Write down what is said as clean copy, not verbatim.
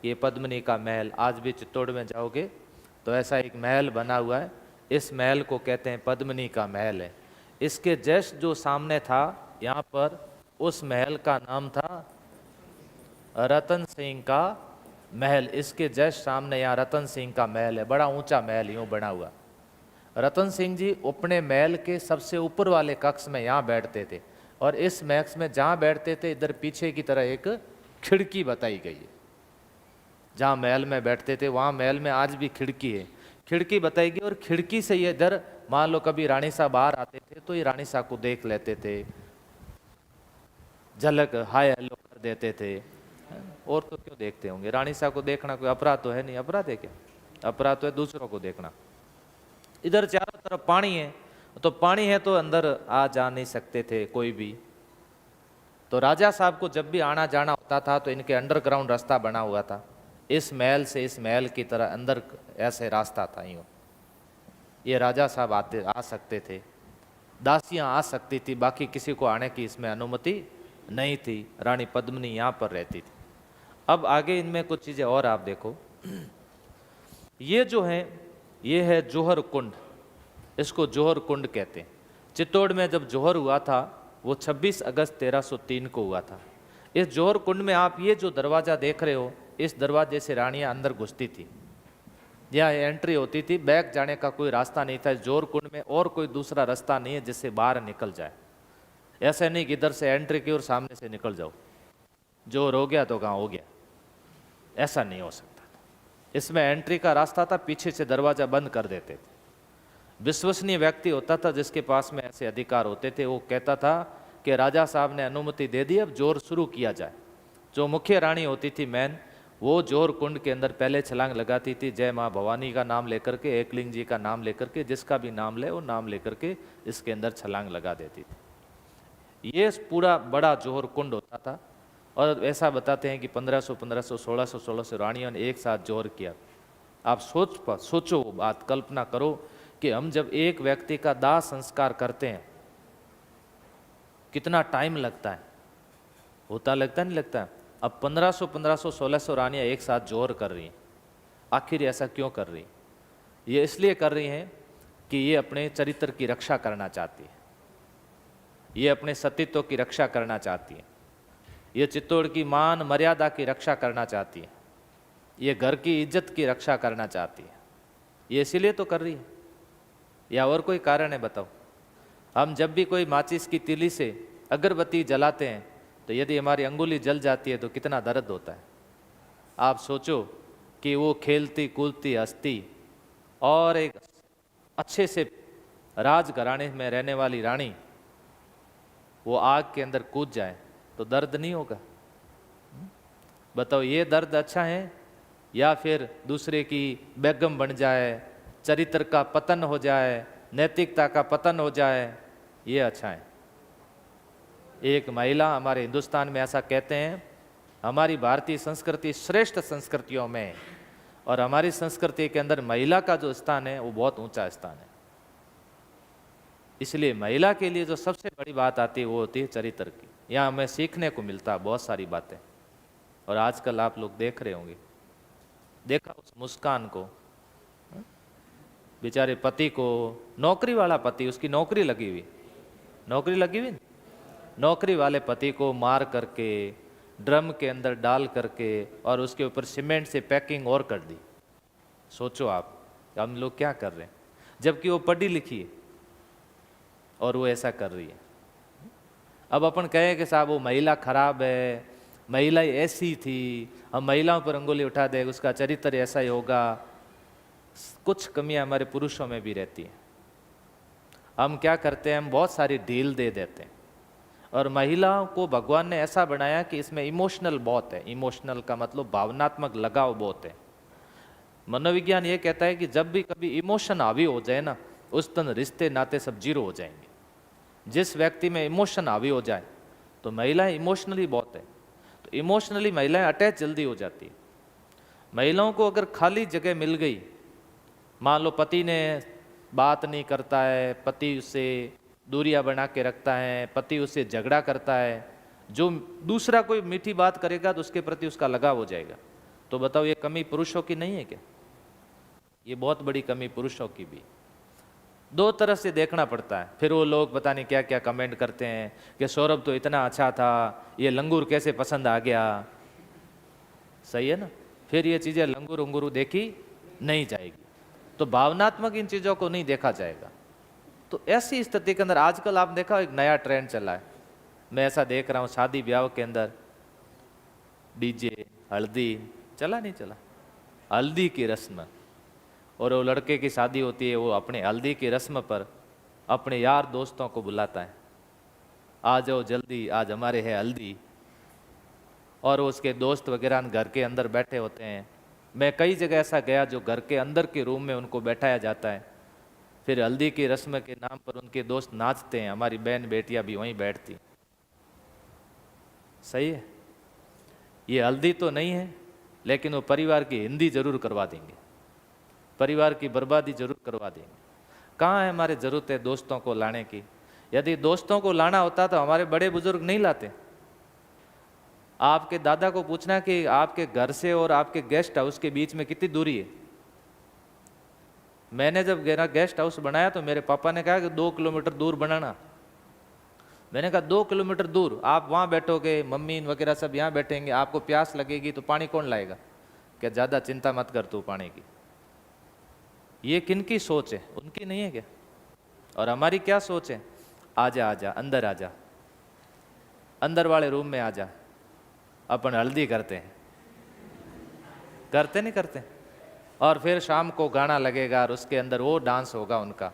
ये पद्मिनी का महल, आज भी चित्तौड़ में जाओगे तो ऐसा एक महल बना हुआ है। इस महल को कहते हैं पद्मिनी का महल है। इसके जस्ट जो सामने था यहाँ पर, उस महल का नाम था रतन सिंह का महल। इसके जस्ट सामने यहाँ रतन सिंह का महल है, बड़ा ऊंचा महल यूं बना हुआ। रतन सिंह जी अपने महल के सबसे ऊपर वाले कक्ष में यहाँ बैठते थे, और इस कक्ष में जहाँ बैठते थे इधर पीछे की तरह एक खिड़की बताई गई है। जहाँ महल में बैठते थे वहाँ महल में आज भी खिड़की है, खिड़की बताई गई। और खिड़की से ये इधर मान लो कभी रानी साहब बाहर आते थे तो ये रानी साहब को देख लेते थे, झलक हाय हेलो कर देते थे। और तो क्यों देखते होंगे, रानी साहब को देखना कोई अपराध तो है नहीं। अपराध है क्या? अपराध तो है दूसरों को देखना। इधर चारों तरफ पानी है, तो पानी है तो अंदर आ जा नहीं सकते थे कोई भी। तो राजा साहब को जब भी आना जाना होता था तो इनके अंडरग्राउंड रास्ता बना हुआ था, इस महल से इस महल की तरह अंदर ऐसे रास्ता था यूँ। ये राजा साहब आ सकते थे, दासियां आ सकती थी, बाकी किसी को आने की इसमें अनुमति नहीं थी। रानी पद्मिनी यहाँ पर रहती थी। अब आगे इनमें कुछ चीज़ें और आप देखो। ये जो है ये है जौहर कुंड, इसको जौहर कुंड कहते हैं। चित्तौड़ में जब जौहर हुआ था वो 26 अगस्त 1303 को हुआ था। इस जौहर कुंड में आप ये जो दरवाज़ा देख रहे हो, इस दरवाजे से रानियां अंदर घुसती थी, यहाँ एंट्री होती थी। बैक जाने का कोई रास्ता नहीं था। इस जौहर कुंड में और कोई दूसरा रास्ता नहीं है जिससे बाहर निकल जाए। ऐसा नहीं कि इधर से एंट्री की और सामने से निकल जाओ, जौहर हो गया तो कहाँ हो गया, ऐसा नहीं हो सकता। इसमें एंट्री का रास्ता था, पीछे से दरवाजा बंद कर देते थे। विश्वसनीय व्यक्ति होता था जिसके पास में ऐसे अधिकार होते थे, वो कहता था कि राजा साहब ने अनुमति दे दी, अब जोर शुरू किया जाए। जो मुख्य रानी होती थी मैन, वो जौहर कुंड के अंदर पहले छलांग लगाती थी, जय माँ भवानी का नाम लेकर के, एकलिंग जी का नाम लेकर के, जिसका भी नाम ले वो नाम लेकर के इसके अंदर छलांग लगा देती थी। ये पूरा बड़ा जौहर कुंड होता था। और ऐसा बताते हैं कि 1500 1500 1600 1600 रानियों ने एक साथ जौहर किया। आप सोचो वो बात, कल्पना करो कि हम जब एक व्यक्ति का दाह संस्कार करते हैं कितना टाइम लगता है, होता लगता नहीं लगता। अब 1500 1500 1600 रानियां एक साथ जौहर कर रही हैं। आखिर ऐसा क्यों कर रही हैं? ये इसलिए कर रही हैं कि ये अपने चरित्र की रक्षा करना चाहती है, ये अपने सतीत्व की रक्षा करना चाहती है, ये चित्तौड़ की मान मर्यादा की रक्षा करना चाहती है, ये घर की इज्जत की रक्षा करना चाहती है। ये इसीलिए तो कर रही है, या और कोई कारण है बताओ? हम जब भी कोई माचिस की तीली से अगरबत्ती जलाते हैं तो यदि हमारी अंगुली जल जाती है तो कितना दर्द होता है। आप सोचो कि वो खेलती कूदती हंसती और एक अच्छे से राजघराने में रहने वाली रानी वो आग के अंदर कूद जाए तो दर्द नहीं होगा? बताओ, ये दर्द अच्छा है या फिर दूसरे की बेगम बन जाए, चरित्र का पतन हो जाए, नैतिकता का पतन हो जाए, ये अच्छा है? एक महिला, हमारे हिंदुस्तान में ऐसा कहते हैं, हमारी भारतीय संस्कृति श्रेष्ठ संस्कृतियों में है और हमारी संस्कृति के अंदर महिला का जो स्थान है वो बहुत ऊंचा स्थान है। इसलिए महिला के लिए जो सबसे बड़ी बात आती है वो होती है चरित्र की। यहाँ हमें सीखने को मिलता है बहुत सारी बातें। और आजकल आप लोग देख रहे होंगे, देखा उस मुस्कान को, बेचारे पति को, नौकरी वाला पति, उसकी नौकरी लगी हुई, नौकरी वाले पति को मार करके ड्रम के अंदर डाल करके और उसके ऊपर सीमेंट से पैकिंग और कर दी। सोचो आप हम लोग क्या कर रहे हैं, जबकि वो पढ़ी लिखी है और वो ऐसा कर रही है। अब अपन कहें कि साहब वो महिला खराब है, महिला ऐसी थी, हम महिलाओं पर अंगुली उठा दे, उसका चरित्र ऐसा ही होगा। कुछ कमियां हमारे पुरुषों में भी रहती हैं। हम क्या करते हैं, हम बहुत सारी ढील दे देते हैं। और महिलाओं को भगवान ने ऐसा बनाया कि इसमें इमोशनल बहुत है। इमोशनल का मतलब भावनात्मक लगाव बहुत है। मनोविज्ञान ये कहता है कि जब भी कभी इमोशन हावी हो जाए ना, उस दिन रिश्ते नाते सब जीरो हो जाएंगे। जिस व्यक्ति में इमोशन हावी हो जाए, तो महिलाएं इमोशनली बहुत है, तो इमोशनली महिलाएं अटैच जल्दी हो जाती है। महिलाओं को अगर खाली जगह मिल गई, मान लो पति ने बात नहीं करता है, पति उससे दूरियां बना के रखता है, पति उससे झगड़ा करता है, जो दूसरा कोई मीठी बात करेगा तो उसके प्रति उसका लगाव हो जाएगा। तो बताओ ये कमी पुरुषों की नहीं है क्या? ये बहुत बड़ी कमी पुरुषों की भी। दो तरह से देखना पड़ता है। फिर वो लोग पता नहीं क्या क्या कमेंट करते हैं कि सौरभ तो इतना अच्छा था, ये लंगूर कैसे पसंद आ गया। सही है ना? फिर ये चीज़ें लंगूर उंगूरू देखी नहीं जाएगी, तो भावनात्मक इन चीज़ों को नहीं देखा जाएगा। तो ऐसी स्थिति के अंदर आजकल आप देखा एक नया ट्रेंड चला है, मैं ऐसा देख रहा हूँ शादी ब्याह के अंदर डीजे, हल्दी, चला नहीं चला, हल्दी की रस्म, और वो लड़के की शादी होती है, वो अपने हल्दी की रस्म पर अपने यार दोस्तों को बुलाता है, आ जाओ जल्दी, आज हमारे है हल्दी। और उसके दोस्त वगैरह घर के अंदर बैठे होते हैं। मैं कई जगह ऐसा गया जो घर के अंदर के रूम में उनको बैठाया जाता है, फिर हल्दी की रस्म के नाम पर उनके दोस्त नाचते हैं, हमारी बहन बेटियां भी वहीं बैठती। सही है? ये हल्दी तो नहीं है, लेकिन वो परिवार की हिंदी जरूर करवा देंगे, परिवार की बर्बादी जरूर करवा देंगे। कहाँ है हमारे जरूरत है दोस्तों को लाने की? यदि दोस्तों को लाना होता तो हमारे बड़े बुजुर्ग नहीं लाते। आपके दादा को पूछना कि आपके घर से और आपके गेस्ट हाउस के बीच में कितनी दूरी है। मैंने जब मेरा गेस्ट हाउस बनाया तो मेरे पापा ने कहा कि 2 किलोमीटर दूर बनाना। मैंने कहा 2 किलोमीटर दूर आप वहाँ बैठोगे, मम्मी वगैरह सब यहाँ बैठेंगे, आपको प्यास लगेगी तो पानी कौन लाएगा? क्या ज़्यादा चिंता मत कर तू पानी की। ये किनकी सोच है? उनकी नहीं है क्या? और हमारी क्या सोच है? आजा आजा, अंदर आजा, अंदर वाले रूम में आजा, अपन हल्दी करते हैं, करते नहीं करते? और फिर शाम को गाना लगेगा और उसके अंदर वो डांस होगा उनका,